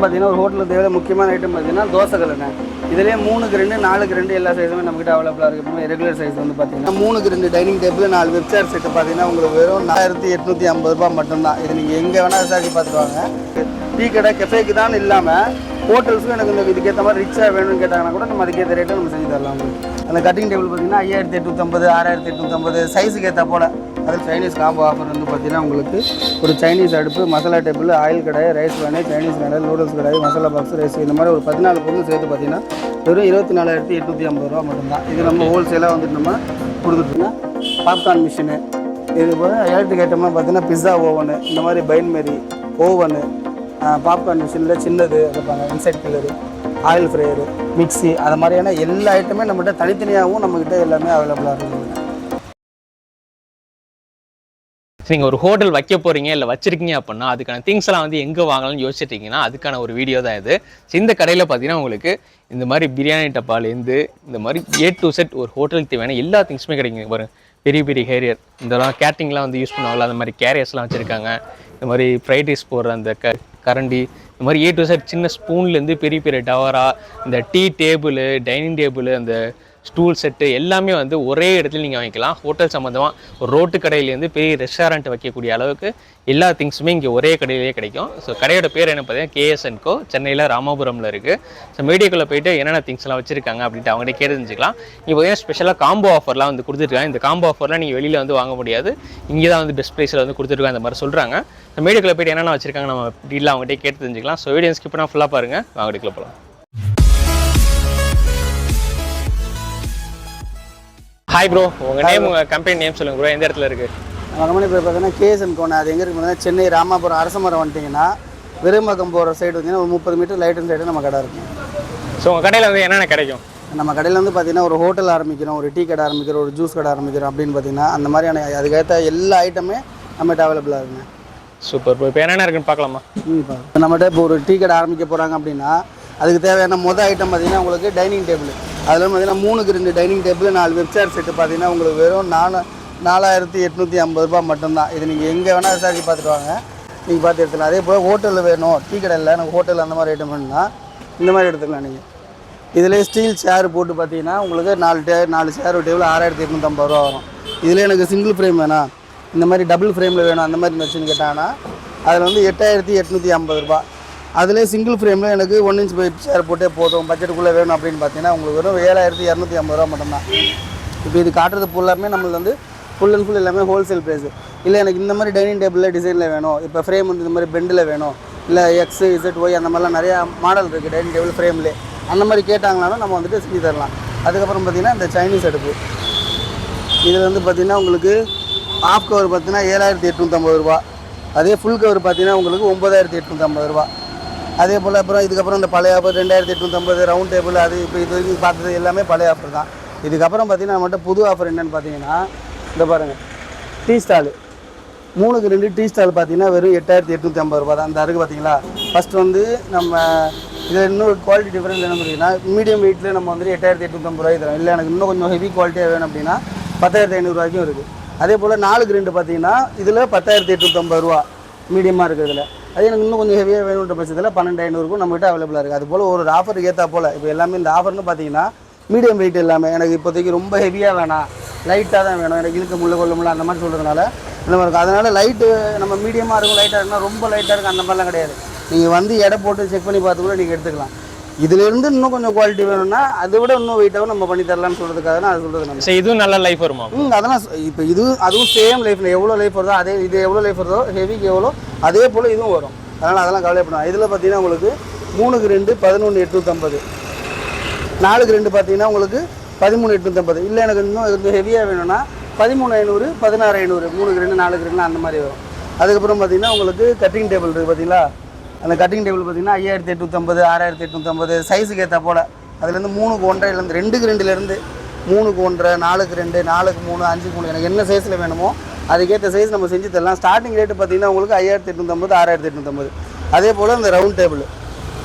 பார்த்தீங்கன்னா ஒரு ஹோட்டலுக்கு தேவையான முக்கியமான ஐட்டம் பார்த்தீங்கன்னா தோசை கல்லுண்ணே. இதுலேயே 3க்கு 2 4க்கு 2 எல்லா சைஸுமே நம்மகிட்ட அவைலபிளாக இருக்குது. ரெகுலர் சைஸ் வந்து பார்த்தீங்கன்னா 3க்கு 2 டைனிங் டேபிள் 4 வெப் சேர் செட்டு பார்த்தீங்கன்னா உங்களுக்கு வெறும் 4850 ரூபா மட்டும்தான். இது நீங்கள் எங்கே வேணால் விசாரிச்சு பார்த்துட்டு வாங்க. டீ கடை கெஃபேக்கு தான் இல்லாமல் ஹோட்டல்ஸும் எனக்கு இந்த இதுக்கேற்ற மாதிரி ரிச்சாக வேணும்னு கேட்டாங்கன்னா கூட நம்ம அதுக்கேற்ற ரேட்டை நம்ம செஞ்சு தரலாம். அந்த கட்டிங் டேபிள் பார்த்தீங்கன்னா 5850 6850 சைஸுக்கு ஏற்ற போல். அது சைனீஸ் காம்போ ஆஃபர் வந்து பார்த்தீங்கன்னா உங்களுக்கு ஒரு சைனீஸ் அடுப்பு, மசாலா டேபிள், ஆயில் கடை, ரைஸ் வேனு, சைனீஸ் கடை, நூடுல்ஸ் கடை, மசாலா பாக்ஸ், ரைஸ் இந்த மாதிரி ஒரு 14 பொருள் சேர்த்து பார்த்தீங்கன்னா வெறும் 24,850 ரூபா மட்டும்தான். இது நம்ம ஹோல்சேலாக வந்துட்டு நம்ம கொடுத்துட்டோம்னா பாப்கார்ன் மிஷினு, இது போல் எலக்ட்ரிக் ஐட்டம்லாம் பார்த்தீங்கன்னா பிஸ்ஸா ஓவனு, இந்த மாதிரி பைன்மெரி ஓவனு, பாப்கார்ன் மிஷினில் சின்னது இருப்பாங்க, inside killer, oil fryer, mixie, அது மாதிரியான எல்லா ஐட்டமே நம்மகிட்ட தனித்தனியாகவும் நம்மக்கிட்ட எல்லாமே அவைலபிளாக இருக்குது. நீங்கள் ஒரு ஹோட்டல் வைக்க போகிறீங்க இல்லை வச்சிருக்கீங்க அப்படின்னா அதுக்கான திங்ஸ் எல்லாம் வந்து எங்கே வாங்கலாம்னு யோசிச்சிட்டிங்கன்னா அதுக்கான ஒரு வீடியோ தான் இது. இந்த கடையில் பார்த்தீங்கன்னா உங்களுக்கு இந்த மாதிரி பிரியாணி டப்பாலேருந்து இந்த மாதிரி A to Z ஒரு ஹோட்டலுக்கு தேவையான எல்லா திங்ஸுமே கிடைக்குங்க. பாருங்க, பெரிய பெரிய ஹேரியர், இதெல்லாம் கேட்டிங்லாம் வந்து யூஸ் பண்ணுவாங்கள்ல, அந்த மாதிரி கேரியர்ஸ்லாம் வச்சுருக்காங்க. இந்த மாதிரி ஃப்ரைட் ரைஸ் போடுற அந்த கரண்டி, இந்த மாதிரி A to Z சின்ன ஸ்பூன்லேருந்து பெரிய பெரிய டவரா, இந்த டீ டேபிள், டைனிங் டேபிள், அந்த ஸ்டூல் செட்டு எல்லாமே வந்து ஒரே இடத்துல நீங்கள் வாங்கிக்கலாம். ஹோட்டல் சம்மந்தமாக ஒரு ரோட்டு கடையிலேருந்து பெரிய ரெஸ்டாரண்ட் வைக்கக்கூடிய அளவுக்கு எல்லா திங்ஸுமே இங்கே ஒரே கடையிலேயே கிடைக்கும். ஸோ கடையோட பேர் என்ன பார்த்தீங்கன்னா KS&Co, சென்னையில் ராமாபுரமில் இருக்குது. ஸோ மீடியாக்குள்ளே போய்ட்டு என்னென்ன திங்ஸ்லாம் வச்சுருக்காங்க அப்படின்ட்டு அவங்கள்ட்ட கேட்டு தெரிஞ்சுக்கலாம். இப்போ பார்த்தீங்கன்னா ஸ்பெஷலாக காம்போ ஆஃபர்லாம் வந்து கொடுத்துருக்காங்க. இந்த காம்போ ஆஃபர்லாம் நீங்கள் வெளியில் வந்து வாங்க முடியாது, இங்கே தான் வந்து பெஸ்ட் ப்ரைஸில் வந்து கொடுத்துருக்காங்க அந்த மாதிரி சொல்கிறாங்க. ஸோ மீடியாக்குள்ளே போய்ட்டு என்னென்ன வச்சுருக்காங்க நம்ம டீலாக அவங்கள்ட்ட கேட்டு தெரிஞ்சுக்கலாம். ஸோ வீடியோ ஸ்கிப் பண்ணால் ஃபுல்லாக பாருங்கள், வாங்க வீடியோக்குள்ளே போகலாம். ஹாய் ப்ரோ, உங்கள் நேம், உங்கள் கம்பெனி நேம் சொல்லுங்கள் ப்ரோ, எந்த இடத்துல இருக்குது? நம்ம கம்பெனி பேர் பார்த்தீங்கன்னா KS&Co. அது எங்கே இருக்குன்னா சென்னை ராமாபுரம் அரசமரம் வந்துட்டிங்கன்னா வெறும்பாக்கம் போகிற சைடு வந்தீங்கன்னா ஒரு 30 மீட்டர் லைட் அண்ட் சைடு நம்ம கடை இருக்கும். ஸோ உங்கள் கடையில் வந்து என்னென்ன கிடைக்கும்? நம்ம கடையில் வந்து பார்த்தீங்கன்னா ஒரு ஹோட்டல் ஆரம்பிக்கிறோம், ஒரு டீ கடை ஆரம்பிக்கிறோம், ஒரு ஜூஸ் கடை ஆரம்பிக்கிறோம் அப்படின்னு பார்த்தீங்கன்னா அந்த மாதிரியான அதுக்கேற்ற எல்லா ஐட்டமே நம்மகிட்ட அவைலபிளாக இருக்குங்க. சூப்பர் ப்ரோ, இப்போ என்னென்ன இருக்குன்னு பார்க்கலாமா? இப்போ நம்மகிட்ட இப்போ ஒரு டீ கடை ஆரம்பிக்க போகிறாங்க அப்படின்னா அதுக்கு தேவையான ஐட்டம் பார்த்தீங்கன்னா உங்களுக்கு டைனிங் டேபிள். அதில் பார்த்தீங்கன்னா 3க்கு 2 டைனிங் டேபிள் 4 வெப் சேர் செட்டு பார்த்தீங்கன்னா உங்களுக்கு வெறும் 4850 ரூபா மட்டும்தான். இது நீங்கள் எங்கே வேணால் விசாரிச்சு பார்த்துட்டு வாங்க, நீங்கள் பார்த்து எடுத்துக்கலாம். அதே போல் ஹோட்டலில் வேணும், டீ கடையில் எனக்கு ஹோட்டல் அந்த மாதிரி ஐட்டம் வேணும்னா இந்த மாதிரி எடுத்துக்கலாம் நீங்கள். இதிலே ஸ்டீல் சேர் போட்டு பார்த்தீங்கன்னா உங்களுக்கு 4 சேர் டேபிள் 6850 ரூபா வரும். இதில் எனக்கு சிங்கிள் ஃப்ரேம் வேணாம், இந்த மாதிரி டபுள் ஃப்ரேமில் வேணும் அந்த மாதிரி வச்சுன்னு கேட்டாங்கன்னா அதில் வந்து 8850 ரூபா. அதிலே சிங்கிள் ஃப்ரேமில் எனக்கு 1 இன்ச் பைப் சேர் போட்டே போதும், பட்ஜெட்டுக்குள்ளே வேணும் அப்படின்னு பார்த்தீங்கன்னா உங்களுக்கு வெறும் 7250 ரூபா மட்டும்தான். இப்போ இது காட்டுறது ஃபுல்லாமே நம்மளுக்கு வந்து ஃபுல் அண்ட் ஃபுல் எல்லாமே ஹோல்சேல் ப்ரைஸு. இல்லை எனக்கு இந்த மாதிரி டைனிங் டேபிளில் டிசைனில் வேணும், இப்போ ஃப்ரேம் வந்து இந்த மாதிரி பெண்டில் வேணும், இல்லை X, Z, Y அந்த மாதிரிலாம் நிறையா மாடல் இருக்குது டைனிங் டேபிள் ஃப்ரேம்லேயே. அந்த மாதிரி கேட்டாங்கனாலும் நம்ம வந்துட்டு செஞ்சு தரலாம். அதுக்கப்புறம் பார்த்திங்கன்னா இந்த சைனீஸ் அடுப்பு, இதில் வந்து பார்த்திங்கன்னா உங்களுக்கு ஆஃப் கவர் பார்த்திங்கன்னா 7850 ரூபா. அதே ஃபுல் கவர் பார்த்திங்கன்னா உங்களுக்கு 9850 ரூபா. அதே போல் அப்புறம் இதுக்கப்புறம் இந்த பழைய ஆஃபர் 2850 ரவுண்ட் டேபிள், அது இப்போ இது வரைக்கும் பார்த்தது எல்லாமே பழைய ஆஃபர் தான். இதுக்கப்புறம் பார்த்திங்கன்னா நம்மகிட்ட புது ஆஃபர் என்னென்னு பார்த்தீங்கன்னா இந்த பாருங்கள், டீ ஸ்டாலு 3க்கு 2 டீ ஸ்டால் பார்த்தீங்கன்னா வெறும் 8850 ரூபா தான். அந்த அருக்கு பார்த்தீங்களா. ஃபஸ்ட்டு வந்து நம்ம இதில் இன்னொரு குவாலிட்டி டிஃப்ரெண்ட் என்ன பார்த்தீங்கன்னா மீடியம் வெயிட்டில் நம்ம வந்து 8850 ரூபாய்க்கு தரோம். இல்லை எனக்கு இன்னும் கொஞ்சம் ஹெவி குவாலிட்டியாக வேணும் அப்படின்னா 10,500 ரூபாய்க்கும் இருக்குது. அதே போல் 4க்கு 2 பார்த்தீங்கன்னா இதில் 10,850 ரூபா மீடியமாக இருக்குது. இதில் அது எனக்கு இன்னும் கொஞ்சம் ஹெவியாக வேணுன்ற பட்சத்தில் 12,500க்கும் நம்மகிட்ட அவைலபிளாக இருக்குது. அதுபோல் ஒரு ஆஃபருக்கு ஏற்றா போல் இப்போ எல்லாமே இந்த ஆஃபர்னு பார்த்தீங்கன்னா மீடியம் வெயிட் எல்லாமே எனக்கு இப்போதைக்கு ரொம்ப ஹெவியாக வேணாம், லைட்டாக தான் வேணும், எனக்கு இழுக்க கொள்ள முடியல அந்த மாதிரி சொல்கிறதுனால இந்த மாதிரி இருக்கும். அதனால் லைட்டு நம்ம மீடியமாக இருக்கும், லைட்டாக இருக்குன்னா ரொம்ப லைட்டாக இருக்கும் அந்த மாதிரிலாம் கிடையாது. நீங்கள் வந்து எடை போட்டு செக் பண்ணி பார்த்து கூட நீங்கள் எடுத்துக்கலாம். இதிலேருந்து இன்னும் கொஞ்சம் குவாலிட்டி வேணும்னா அதை விட இன்னும் வெயிட்டாகவும் நம்ம பண்ணி தரலாம்னு சொல்கிறதுக்காக தான் அது சொல்கிறது. நம்ம இதுவும் நல்ல லைஃப் வருமா? அதெல்லாம் இப்போ அதுவும் சேம் லைஃப்பில் எவ்வளோ லைஃப் வருதோ அதே இது எவ்வளோ லைஃப் வருதோ ஹெவிக்கு எவ்வளோ அதே போல் இதுவும் வரும். அதனால் அதெல்லாம் கவலைப்படலாம். இதில் பார்த்தீங்கன்னா உங்களுக்கு 3க்கு 2 11,850, 4க்கு 2 பார்த்தீங்கன்னா உங்களுக்கு 13,850. இல்லை எனக்கு இன்னும் ஹெவியாக வேணும்னா 13,500 16,500 3க்கு 2 4க்கு 2 அந்த மாதிரி வரும். அதுக்கப்புறம் பார்த்தீங்கன்னா உங்களுக்கு கட்டிங் டேபிள் இருக்குது பார்த்தீங்களா. அந்த கட்டிங் டேபிள் பார்த்தீங்கன்னா 5,850 6,850 சைஸுக்கு ஏற்ற போல். அதுலேருந்து 3க்கு 1.5 2க்கு 2 3க்கு 1 4க்கு 2 4க்கு 3 5க்கு 3 எனக்கு என்ன சைஸில் வேணுமோ அதுக்கேற்ற சைஸ் நம்ம செஞ்சு தரலாம். ஸ்டார்டிங் ரேட்டு பார்த்தீங்கன்னா உங்களுக்கு 5,850 6,850. அதே போல் இந்த ரவுண்ட் டேபிள்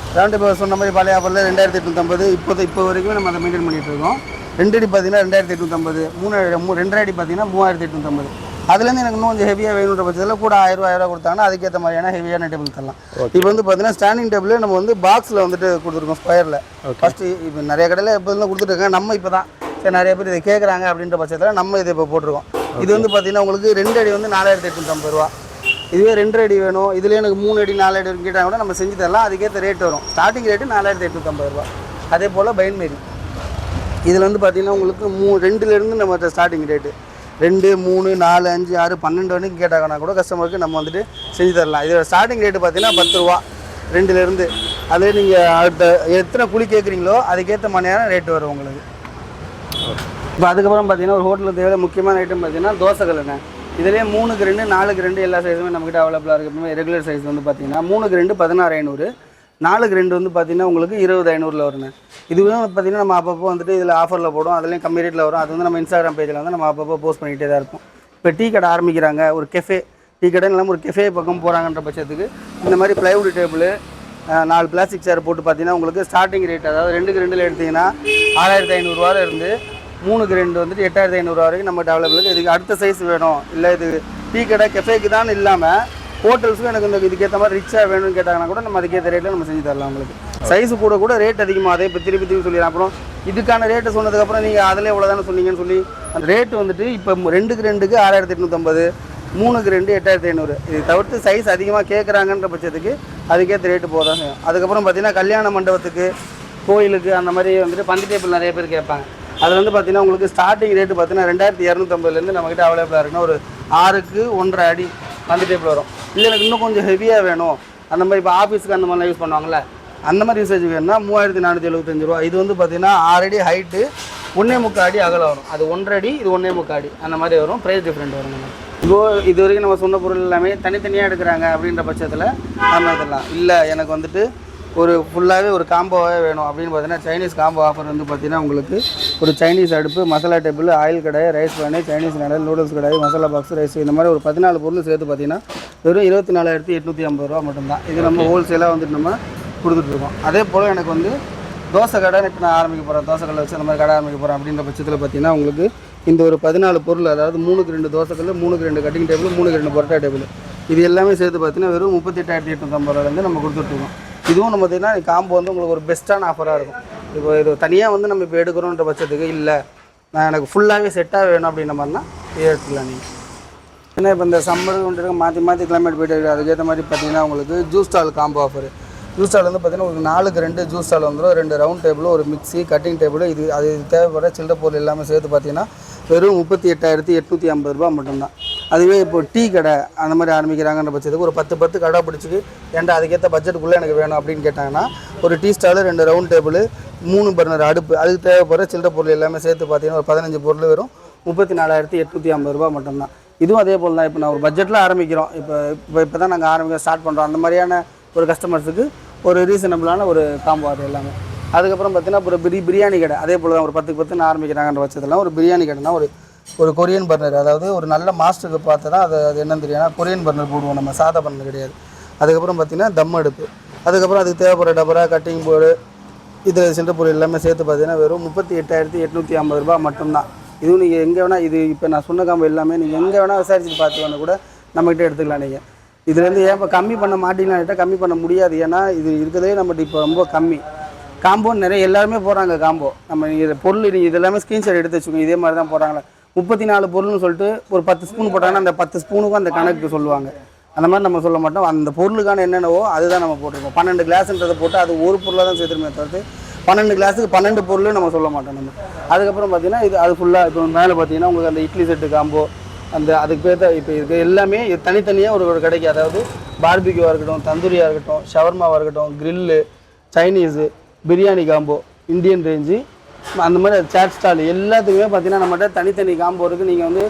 சொன்ன மாதிரி பழைய ஆஃபரில் 2,850 இப்போ வரைக்கும் நம்ம அதை மெயின்டைன் பண்ணிகிட்டு இருக்கோம். 2 அடி பார்த்தீங்கன்னா 2,850, 2 அடி பார்த்தீங்கன்னா 3,850. அதுலேருந்து எனக்கு இன்னும் கொஞ்சம் ஹெவியாக வேணுன்ற பட்சத்தில் கூட 1000 ரூபா கொடுத்தாங்கன்னா அதுக்கேற்ற மாதிரியான ஹெவியான டேபிள் தரலாம். இப்போ வந்து பார்த்தீங்கன்னா ஸ்டாண்டிங் டேபிள் நம்ம வந்து பாக்ஸில் வந்துட்டு கொடுத்துருக்கோம் ஸ்கொயரில். ஃபஸ்ட்டு இப்போ நிறைய கடையில் இப்போ கொடுத்துருக்காங்க. நம்ம இப்போ தான் சரி நிறைய பேர் இதை கேட்குறாங்க அப்படின்ற பட்சத்தில் நம்ம இதை இப்போ போட்டிருக்கோம். இது வந்து பார்த்தீங்கன்னா உங்களுக்கு 2 அடி வந்து 4850 ரூபா. இதுவே 2 அடி வேணும், இதுலேயே எனக்கு 3 அடி 4 அடி கேட்டால் கூட நம்ம செஞ்சு தரலாம். அதுக்கேற்ற ரேட் வரும். ஸ்டார்டிங் ரேட்டு 4850 ரூபா. அதே போல் பைன்மேரி இதில் வந்து பார்த்தீங்கன்னா உங்களுக்கு 2லேருந்து நம்ம ஸ்டார்டிங் ரேட்டு 2, 3, 4, 5, 6, 12 வரைக்கும் கேட்டாங்கன்னா கூட கஸ்டமருக்கு நம்ம வந்துட்டு செஞ்சு தரலாம். இதோட ஸ்டார்டிங் ரேட்டு பார்த்தீங்கன்னா 10 ரூபா 2லேருந்து. அதே நீங்கள் அடுத்த எத்தனை குழி கேட்குறீங்களோ அதுக்கேற்ற மாதிரியான ரேட்டு வரும் உங்களுக்கு. இப்போ அதுக்கப்புறம் பார்த்தீங்கன்னா ஒரு ஹோட்டலில் தேவையான முக்கியமான ஐட்டம் பார்த்தீங்கன்னா தோசைக்கல்லுண்ணே. இதிலே 3க்கு 2, 4க்கு 2 எல்லா சைஸுமே நம்மகிட்ட அவைலபிளாக இருக்குது. ரெகுலர் சைஸ் வந்து பார்த்தீங்கன்னா 3க்கு 2 16,500, 4க்கு 2 வந்து பார்த்தீங்கன்னா உங்களுக்கு 20,500 வருங்க. இதுவே பார்த்தீங்கன்னா நம்ம அப்பப்போ வந்துட்டு இதில் ஆஃபரில் போடும், அதுலேயும் கம்மி ரேட்டில் வரும். அது வந்து நம்ம இன்ஸ்டாகிராம் பேஜில் வந்து நம்ம அப்பப்போ போஸ்ட் பண்ணிகிட்டே தான் இருப்போம். இப்போ டீ கடை ஆரம்பிக்கிறாங்க, ஒரு கெஃபே டீ கடைன்னு இல்லாமல் ஒரு கெஃபே பக்கம் போகிறாங்கன்ற பட்சத்துக்கு இந்த மாதிரி ப்ளைவுட் டேபிள் 4 பிளாஸ்டிக் சேர் போட்டு பார்த்தீங்கன்னா உங்களுக்கு ஸ்டார்டிங் ரேட் அதாவது 2க்கு 2 எடுத்திங்கன்னா 6500 ரூபாயில இருந்து 3க்கு 2 வந்துட்டு 8500 ரூபா வரைக்கும் நம்ம அவைலபிள் இருக்குது. இதுக்கு அடுத்த சைஸ் வேணும், இல்லை இது டீ கடை கெஃபேக்கு தான் இல்லாமல் ஹோட்டல்ஸுக்கும் எனக்கு இந்த இதுக்கேற்ற மாதிரி ரிச்சாக வேணும்னு கேட்டாங்கன்னா கூட நம்ம அதுக்கேற்ற ரேட்டில் நம்ம செஞ்சு தரலாம். உங்களுக்கு சைஸு கூட ரேட் அதிகமாக அதே இப்போ திருப்பி சொல்லிடலாம். அப்புறம் இதுக்கான ரேட்டு சொன்னதுக்கப்புறம் நீங்கள் அதில் எவ்வளோ தானே சொன்னீங்கன்னு சொல்லி அந்த ரேட்டு வந்துட்டு இப்போ 2க்கு 2க்கு 6850, 3க்கு 2 8500. இது தவிர்த்து சைஸ் அதிகமாக கேட்குறாங்கன்ற பட்சத்துக்கு அதுக்கேற்ற ரேட்டு போதான் செய்யும். அதுக்கப்புறம் பார்த்தீங்கன்னா கல்யாண மண்டபத்துக்கு கோயிலுக்கு அந்த மாதிரி வந்துட்டு பந்தி டேபிள் நிறைய பேர் கேட்பாங்க. அதில் வந்து பார்த்தீங்கன்னா உங்களுக்கு ஸ்டார்டிங் ரேட்டு பார்த்தீங்கன்னா 2250லேருந்து நம்மகிட்ட அவைலபிளாக இருக்குன்னா ஒரு 6க்கு 1.5 அடி பந்தி டேபிள் வரும். இல்லை எனக்கு இன்னும் கொஞ்சம் ஹெவியாக வேணும், அந்த மாதிரி இப்போ ஆஃபீஸுக்கு அந்த மாதிரிலாம் யூஸ் பண்ணுவாங்கள்ல, அந்த மாதிரி யூசேஜ் வேணும்னா 3475 ரூபா. இது வந்து பார்த்தீங்கன்னா 6 அடி ஹைட்டு 1.25 அடி அகலம் வரும். அது 1.5 அடி, இது 1.25 அடி அந்த மாதிரி வரும். ப்ரைஸ் டிஃப்ரெண்ட் வரும். இப்போது இது வரைக்கும் நம்ம சொன்ன பொருள் எல்லாமே தனித்தனியாக எடுக்கிறாங்க அப்படின்ற பட்சத்தில் நம்ம இதெல்லாம் இல்லை எனக்கு வந்துட்டு ஒரு ஃபுல்லாகவே ஒரு காம்போவாகவே வேணும் அப்படின்னு பார்த்தீங்கன்னா சைனீஸ் காம்போ ஆஃபர் வந்து பார்த்தீங்கன்னா உங்களுக்கு ஒரு சைனீஸ் அடுப்பு, மசாலா டேபிள், ஆயில் கடாய், ரைஸ் பேனு, சைனீஸ் கடல், நூடுல்ஸ் கடாய், மசாலா பாக்ஸ், ரைஸ் இந்த மாதிரி ஒரு 14 பொருள் சேர்த்து பார்த்தீங்கன்னா வெறும் 24,850 ரூபா மட்டும்தான். இது நம்ம ஹோல்சேலாக வந்துட்டு நம்ம கொடுத்துட்ருக்கோம். அதே போல் எனக்கு வந்து தோசை கடை இப்போ நான் ஆரம்பிக்க போகிறேன், தோசை கடை வச்சு அந்த மாதிரி கடை ஆரம்பிக்க போகிறேன் அப்படின்ற பட்சத்தில் பார்த்தீங்கன்னா உங்களுக்கு இந்த ஒரு 14 பொருள் அதாவது 3க்கு 2 தோசைக்கல், 3க்கு 2 கட்டிங் டேபிள், 3க்கு 2 பரோட்டா டேபிள் இது எல்லாமே சேர்த்து பார்த்தீங்கன்னா வெறும் 38,850 ரூபாயிலேருந்து நம்ம கொடுத்துட்ருக்கோம். இதுவும் நம்ம பார்த்தீங்கன்னா காம்போ வந்து உங்களுக்கு ஒரு பெஸ்ட்டான ஆஃபராக இருக்கும். இப்போ இது தனியாக வந்து நம்ம இப்போ எடுக்கிறோன்ற பட்சத்துக்கு இல்லை நான் எனக்கு ஃபுல்லாகவே செட்டாக வேணும் அப்படின்ற மாதிரினா இதை எடுத்துக்கலாம் நீங்கள். ஏன்னா இப்போ இந்த சம்மர் வந்துட்டு மாற்றி கிளைமேட் போய்ட்டு அதுக்கேற்ற மாதிரி பார்த்தீங்கன்னா உங்களுக்கு juice stall combo offer. Juice stall வந்து பார்த்தீங்கன்னா உங்களுக்கு 4க்கு 2 ஜூஸ் ஸ்டால் வந்துடும், 2 ரவுண்ட் டேபிள், ஒரு மிக்ஸி, கட்டிங் டேபிள், இது அது தேவைப்படுற சில்லற பொருள் எல்லாமே சேர்த்து பார்த்தீங்கன்னா வெறும் 38,850 ரூபா மட்டும்தான். அதுவே இப்போ டீ கடை அந்த மாதிரி ஆரம்பிக்கிறாங்கன்ற பட்சத்துக்கு ஒரு 10 கடை பிடிச்சிக்கு ஏன்டா அதுக்கேற்ற பட்ஜெட்டுக்குள்ளே எனக்கு வேணும் அப்படின்னு கேட்டாங்கன்னா ஒரு tea stall, 2 round table, 3 burner அடுப்பு, அதுக்கு தேவைப்படுற சில்லற பொருள் எல்லாமே சேர்த்து பார்த்தீங்கன்னா ஒரு 15 பொருள் வெறும் 34,850 ரூபா மட்டும்தான். இதுவும் அதே போல் தான். இப்போ நான் ஒரு பட்ஜெட்டில் ஆரம்பிக்கிறோம், இப்போ தான் நாங்கள் ஆரம்பிக்க ஸ்டார்ட் பண்ணுறோம், அந்த மாதிரியான ஒரு கஸ்டமர்ஸுக்கு ஒரு ரீசனபிளான ஒரு காம்போ அது எல்லாமே. அதுக்கப்புறம் பார்த்தீங்கன்னா ஒரு பிரியாணி கடை அதே போல் தான் ஒரு 10க்கு 10 ஆரம்பிக்கிறாங்கன்ற பட்சத்தில் ஒரு பிரியாணி கடைனா ஒரு கொரியன் பர்னர் அதாவது ஒரு நல்ல மாஸ்டருக்கு பார்த்து தான் அது என்னன்னு தெரியும். கொரியன் பர்னர் போடுவோம், நம்ம சாதா பர்னர் கிடையாது. அதுக்கப்புறம் பார்த்திங்கன்னா தம் அடுப்பு, அதுக்கப்புறம் அதுக்கு தேவைப்படுற டபரா, கட்டிங் போர்டு, இது சில்லற பொருள் எல்லாமே சேர்த்து பார்த்தீங்கன்னா வெறும் 38,850 ரூபா மட்டும்தான். இதுவும் நீங்கள் எங்கே வேணால் இது இப்போ நான் சொன்ன காம்போ எல்லாமே நீங்கள் எங்கே வேணால் விசாரிச்சுட்டு பார்த்து வந்து கூட நம்மகிட்ட எடுத்துக்கலாம். நீங்கள் இதுலேருந்து ஏன் இப்போ கம்மி பண்ண மாட்டீங்களான்ட்டா கம்மி பண்ண முடியாது. ஏன்னா இது இருக்கிறதே நம்மகிட்ட இப்போ ரொம்ப கம்மி. காம்போ நிறைய எல்லாருமே போகிறாங்க காம்போ. நம்ம நீங்கள் பொருள் நீங்கள் இதெல்லாமே ஸ்க்ரீன்ஷாட் எடுத்து வச்சுக்கோங்க. இதே மாதிரி தான் போகிறாங்களே 34 பொருள்னு சொல்லிட்டு ஒரு 10 ஸ்பூன் போட்டாங்கன்னா அந்த 10 ஸ்பூனுக்கும் அந்த கணக்கு சொல்லுவாங்க. அந்த மாதிரி நம்ம சொல்ல மாட்டோம். அந்த பொருளுக்கான என்னென்னவோ அதுதான் நம்ம போட்டிருக்கோம். 12 கிளாஸ்ன்றதை போட்டு அது ஒரு பொருளாக தான் சேர்த்துருமே தவிர்த்து 12 கிளாஸுக்கு 12 பொருள் நம்ம சொல்ல மாட்டோம் நம்ம. அதுக்கப்புறம் பார்த்தீங்கன்னா இது அது ஃபுல்லாக இப்போ மேலே பார்த்தீங்கன்னா உங்களுக்கு அந்த இட்லி செட்டு காம்போ அந்த அதுக்கு பேர் தான் இப்போ இருக்குது எல்லாமே தனித்தனியாக ஒரு கடைக்கு அதாவது பார்பிக்யூவாக இருக்கட்டும், தந்தூரியாக இருக்கட்டும், ஷவர்மாவாக இருக்கட்டும், grill, Chinese, biryani combo, Indian range அந்த மாதிரி சேட் ஸ்டால் எல்லாத்துக்குமே பார்த்தீங்கன்னா நம்மகிட்ட தனித்தனி காம்போ இருக்குது. நீங்கள் வந்து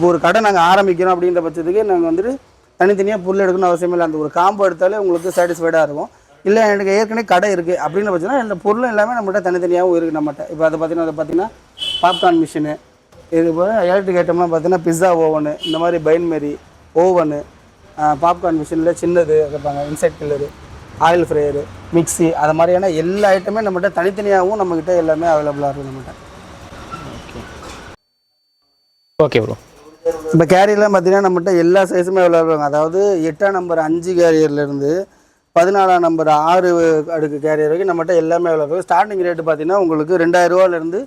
ஒரு கடை நாங்கள் ஆரம்பிக்கிறோம் அப்படின்ற பட்சத்துக்கு நாங்கள் வந்துட்டு தனித்தனியாக பொருள் எடுக்கணும்னு அவசியம் இல்லை. அந்த ஒரு காம்போ எடுத்தாலே உங்களுக்கு சாட்டிஸ்ஃபைடாக இருக்கும். இல்லை எனக்கு ஏற்கனவே கடை இருக்குது அப்படின்னு பட்சம்னா இந்த பொருளும் எல்லாமே நம்மகிட்ட தனித்தனியாகவும் இருக்குது நம்மகிட்ட. இப்போ அதை பார்த்தீங்கன்னா பாப்கார்ன் மிஷினு, இது போல் எலக்ட்ரிக் ஐட்டம்லாம் பார்த்தீங்கன்னா பிஸ்ஸா ஓவனு, இந்த மாதிரி பைன்மெரி ஓவனு, பாப்கார்ன் மிஷினில் சின்னது வைப்பாங்க, insect killer, oil fryer, mixie, அது மாதிரியான எல்லா ஐட்டமே நம்மகிட்ட தனித்தனியாகவும் நம்மக்கிட்ட எல்லாமே அவைலபிளாக இருக்குது நம்மகிட்ட. Okay bro. இப்போ கேரியர்லாம் பார்த்தீங்கன்னா நம்மகிட்ட எல்லா சைஸுமே அவைலபிள் இருக்கும். அதாவது 8ஆம் நம்பர் 5 கேரியர்லேருந்து 14ஆம் நம்பர் 6 அடுக்கு கேரியர் வரைக்கும் நம்மகிட்ட எல்லாமே அவைலபிள். ஸ்டார்டிங் ரேட்டு பார்த்தீங்கன்னா உங்களுக்கு 2000 ரூபாயிலேருந்து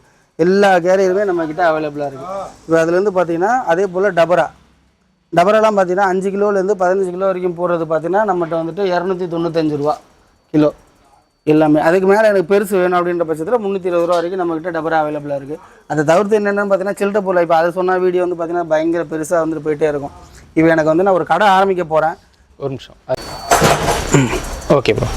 எல்லா கேரியருமே நம்மக்கிட்ட அவைலபிளாக இருக்குது. இப்போ அதுலேருந்து பார்த்தீங்கன்னா அதே போல் டபராலாம் பார்த்தீங்கன்னா 5 கிலோலேருந்து 15 கிலோ வரைக்கும் போகிறது பார்த்தீங்கன்னா நம்மகிட்ட வந்துட்டு 295 ரூபா கிலோ எல்லாமே. அதுக்கு மேலே எனக்கு பெருசு வேணும் அப்படின்ற பட்சத்தில் 320 ரூபா வரைக்கும் நம்மகிட்ட டபரா அவைலபிளாக இருக்குது. அதை தவிர்த்து என்னென்னு பார்த்தீங்கன்னா சில்லறை பொருள். இப்போ அதை சொன்ன வீடியோ வந்து பார்த்தீங்கன்னா பயங்கர பெருசாக வந்துட்டு போயிட்டே இருக்கும். இப்போ எனக்கு வந்து நான் ஒரு கடை ஆரம்பிக்க போகிறேன். ஒரு நிமிஷம். Okay bro.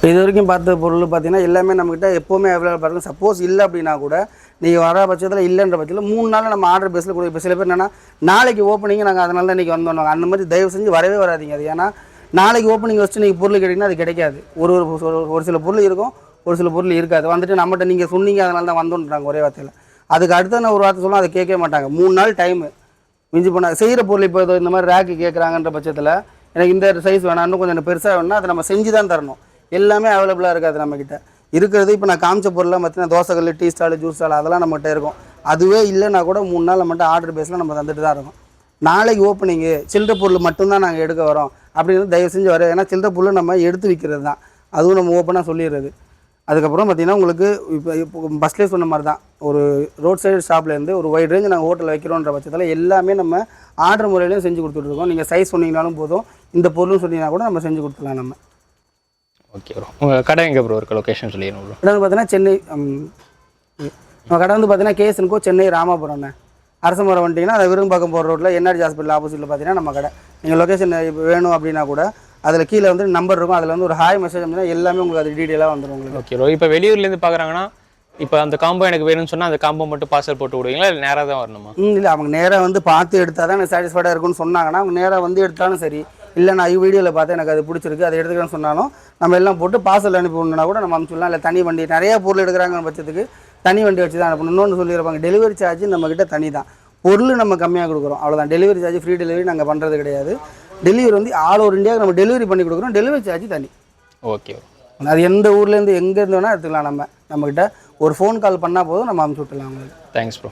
இது வரைக்கும் பார்த்த பொருள் பார்த்தீங்கன்னா எல்லாமே நம்மகிட்ட எப்போவுமே அவைலபிளாக இருக்கும். சப்போஸ் இல்லை அப்படின்னா கூட நீங்கள் வர பட்சத்தில் இல்லைன்ற பட்சத்தில் 3 நாள் நம்ம ஆர்டர் பேஸில் கொடுக்கும். இப்போ சில பேர் என்னென்னா நாளைக்கு ஓப்பனிங் நாங்கள் அதனால தான் இன்றைக்கி வந்தோம், அந்த மாதிரி தயவு செஞ்சு வரவே வராதிங்க. அது ஏன்னா நாளைக்கு ஓப்பனிங் வச்சு நீங்கள் பொருள் கேட்டிங்கன்னா அது கிடைக்காது. ஒரு சில பொருள் இருக்கும், ஒரு சில பொருள் இருக்காது. வந்துட்டு நம்மகிட்ட நீங்கள் சொன்னீங்க அதனால தான் வந்தோன்றாங்க ஒரே வார்த்தையில். அதுக்கு அடுத்த நான் ஒரு வார்த்தை சொல்லலாம், அதை கேட்கவே மாட்டாங்க. 3 நாள் டைமு மிஞ்சி போனால் செய்கிற பொருள். இப்போ இந்த மாதிரி ரேக்கு கேட்குறாங்கன்ற பட்சத்தில் எனக்கு இந்த சைஸ் வேணாம், இன்னும் கொஞ்சம் பெருசாக வேணும்னா அதை நம்ம செஞ்சு தான் தரணும். எல்லாமே அவைலபிளாக இருக்காது நம்மக்கிட்ட இருக்கிறது. இப்போ நான் காமிச்ச பொருள்லாம் பார்த்தீங்கன்னா தோசைக்கல், டீ ஸ்டாலு, ஜூஸ் ஸ்டால் அதெல்லாம் நம்மகிட்ட இருக்கும். அதுவே இல்லைன்னா கூட 3 நாள் நம்மகிட்ட ஆர்டர் பேஸில் நம்ம தந்துட்டு தான் இருக்கோம். நாளைக்கு ஓப்பனிங்கு சில்லறை பொருள் மட்டும்தான் நாங்கள் எடுக்க வரோம் அப்படின்னு தயவு செஞ்சு வர. ஏன்னா சில்லறை பொருள் நம்ம எடுத்து விற்கிறது தான், அதுவும் நம்ம ஓப்பனாக சொல்லிடுறது. அதுக்கப்புறம் பார்த்திங்கன்னா உங்களுக்கு இப்போ பஸ்லேயே சொன்ன மாதிரி தான், ஒரு ரோட் சைடு ஷாப்லேருந்து ஒரு வைட் ரேஞ்ச் நாங்கள் ஹோட்டலில் வைக்கிறோன்ற பட்சத்தில் எல்லாமே நம்ம ஆர்டர் முறையிலையும் செஞ்சு கொடுத்துட்ருக்கோம். நீங்கள் சைஸ் சொன்னீங்கனாலும் போதும், இந்த பொருளும் சொன்னீங்கன்னா கூட நம்ம செஞ்சு கொடுத்துக்கலாம் நம்ம. Okay bro. உங்கள் கடை எங்கே ப்ரோ இருக்குது? லொக்கேஷன் சொல்லிடுங்க ப்ரோ. கடை வந்து பார்த்தீங்கன்னா சென்னை, நம்ம கடை வந்து பார்த்தீங்கன்னா கேஎஸ்என்கோ சென்னை ராமாபுரம்ண்ணே. அரசமரம் வந்துட்டிங்கன்னா அதை விரும்பாக்கம் போகிற ரோட்டில் என்ஆர்ஜி ஹாஸ்பிட்டல் ஆப்போசிட்டில் பார்த்தீங்கன்னா நம்ம கடை. நீங்கள் லொக்கேஷன் வேணும் அப்படின்னா கூட அதில் கீழே வந்து நம்பர் இருக்கும், அதில் வந்து ஒரு ஹாய் மெசேஜ் அப்படின்னா எல்லாமே உங்களுக்கு அது டீட்டெயிலாக வந்துடும் உங்களுக்கு. Okay bro. இப்போ வெளியூர்லேருந்து பார்க்குறாங்கன்னா இப்போ அந்த காம்போ எனக்கு வேணும்னு சொன்னால் அந்த காம்போ மட்டும் பார்சல் போட்டு விடுவீங்களா, இல்லை நேராக தான் வரணுமா? இல்லை, அவங்க நேராக வந்து பார்த்து எடுத்தால் தான் எனக்கு சாட்டிஸ்ஃபைடாக இருக்குன்னு சொன்னாங்கன்னா அவங்க நேராக வந்து எடுத்தாலும் சரி, இல்லை நான் வீடியோவில் பார்த்து எனக்கு அது பிடிச்சிருக்கு அதை எடுத்துக்கிறேன்னு சொன்னாலும் நம்ம எல்லாம் போட்டு பார்சல் அனுப்பி விடணுன்னா கூட நம்ம அனுப்பிச்சுடலாம். இல்லை தனி வண்டி நிறையா பொருள் எடுக்கிறாங்க பட்சத்துக்கு தனி வண்டி வச்சு தான் அனுப்பணும். இன்னொன்று சொல்லியிருப்பாங்க, டெலிவரி சார்ஜ் நம்மக்கிட்ட தனி தான், பொருள் நம்ம கம்மியாக கொடுக்குறோம் அவ்வளோதான். டெலிவரி சார்ஜ் ஃப்ரீ டெலிவரி நாங்கள் பண்ணுறது கிடையாது. டெலிவரி வந்து ஆல் ஓவர் இந்தியாவுக்கு நம்ம டெலிவரி பண்ணி கொடுக்குறோம், டெலிவரி சார்ஜ் தனி. ஓகே. அது எந்த ஊர்லேருந்து எங்கேருந்து வேணால் எடுத்துக்கலாம். நம்மக்கிட்ட ஒரு ஃபோன் கால் பண்ணால் போதும், நம்ம அனுப்பிச்சு விட்டுலாம் உங்களுக்கு. Thanks bro.